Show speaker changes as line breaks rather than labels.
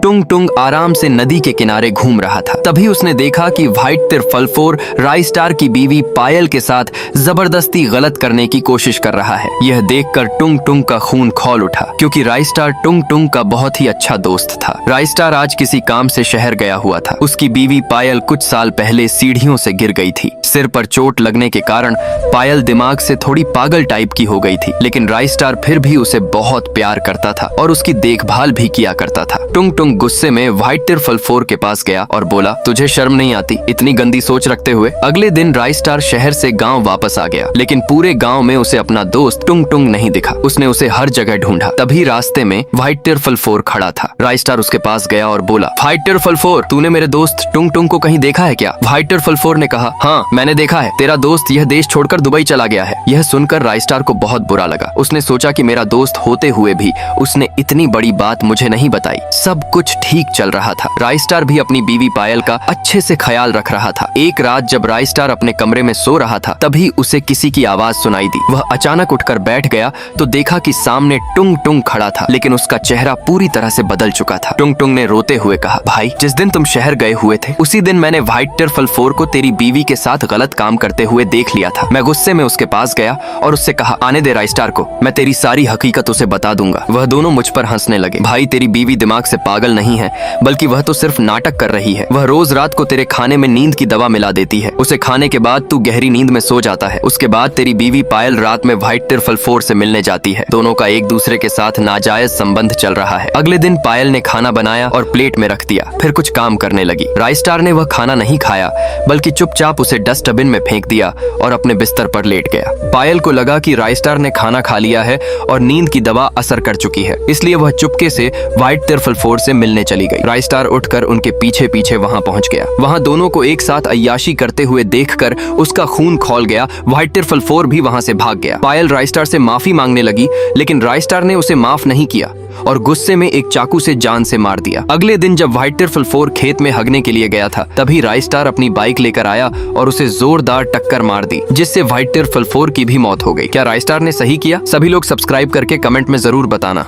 टुंग टुंग आराम से नदी के किनारे घूम रहा था। तभी उसने देखा कि व्हाइट तिरफलफोर राइस्टार की बीवी पायल के साथ जबरदस्ती गलत करने की कोशिश कर रहा है। यह देखकर टुंग टुंग का खून खौल उठा, क्योंकि राइस्टार टुंग टुंग का बहुत ही अच्छा दोस्त था। राइस्टार आज किसी काम से शहर गया हुआ था। उसकी बीवी पायल कुछ साल पहले सीढ़ियों से गिर गई थी। सिर पर चोट लगने के कारण पायल दिमाग से थोड़ी पागल टाइप की हो गई थी, लेकिन राइस्टार फिर भी उसे बहुत प्यार करता था और उसकी देखभाल भी किया करता था। टुंग टुंग गुस्से में व्हाइट तिरफलफोर के पास गया और बोला, तुझे शर्म नहीं आती इतनी गंदी सोच रखते हुए? अगले दिन राइस्टार शहर से गांव वापस आ गया, लेकिन पूरे गांव में उसे अपना दोस्त टुंग टुंग नहीं दिखा। उसने उसे हर जगह ढूंढा। तभी रास्ते में व्हाइट तिरफलफोर खड़ा था। राइस्टार उसके पास गया और बोला, व्हाइट तिरफलफोर, तूने मेरे दोस्त टुंग टुंग को कहीं देखा है क्या? व्हाइट तिरफलफोर ने कहा, हाँ मैंने देखा है, तेरा दोस्त यह देश छोड़कर दुबई चला गया है। यह सुनकर राइस्टार को बहुत बुरा लगा। उसने सोचा कि मेरा दोस्त होते हुए भी उसने इतनी बड़ी बात मुझे नहीं बताई। सब कुछ ठीक चल रहा था। राइस्टार भी अपनी बीवी पायल का अच्छे से ख्याल रख रहा था। एक रात जब राइस्टार अपने कमरे में सो रहा था, तभी उसे किसी की आवाज सुनाई दी। वह अचानक उठकर बैठ गया तो देखा कि सामने टुंग टुंग खड़ा था, लेकिन उसका चेहरा पूरी तरह से बदल चुका था। टुंग टुंग ने रोते हुए कहा, भाई जिस दिन तुम शहर गए हुए थे उसी दिन मैंने व्हाइट तिरफलफोर को तेरी बीवी के साथ गलत काम करते हुए देख लिया था। मैं गुस्से में उसके पास गया और उससे कहा, आने दे राइस्टार को, मैं तेरी सारी हकीकत उसे बता दूंगा। वह दोनों मुझ पर हंसने लगे। भाई तेरी बीवी दिमाग से पागल नहीं है, बल्कि वह तो सिर्फ नाटक कर रही है। वह रोज रात को तेरे खाने में नींद की दवा मिला देती है। उसे खाने के बाद तू गहरी नींद में सो जाता है। उसके बाद तेरी बीवी पायल रात में व्हाइट तिरफलफोर से मिलने जाती है। दोनों का एक दूसरे के साथ नाजायज संबंध चल रहा है। अगले दिन पायल ने खाना बनाया और प्लेट में रख दिया, फिर कुछ काम करने लगी। राइस्टार ने वह खाना नहीं खाया, बल्कि चुपचाप उसे डस्टबिन में फेंक दिया और अपने बिस्तर पर लेट गया। पायल को लगा कि राइस्टार ने खाना खा लिया है और नींद की दवा असर कर चुकी है, इसलिए वह चुपके से व्हाइट तिरफलफोर से मिलने चली गई। राइस्टार उठकर उनके पीछे पीछे वहां पहुंच गया। वहां दोनों को एक साथ अय्याशी करते हुए देखकर उसका खून खौल गया। व्हाइट तिरफलफोर भी वहां से भाग गया। पायल राइस्टार से माफी मांगने लगी, लेकिन राइस्टार ने उसे माफ नहीं किया और गुस्से में एक चाकू से जान से मार दिया। अगले दिन जब व्हाइट तिरफलफोर खेत में हगने के लिए गया था, तभी राइस्टार अपनी बाइक लेकर आया और उसे जोरदार टक्कर मार दी, जिससे व्हाइट तिरफलफोर की भी मौत हो गई। क्या राइस्टार ने सही किया? सभी लोग सब्सक्राइब करके कमेंट में जरूर बताना।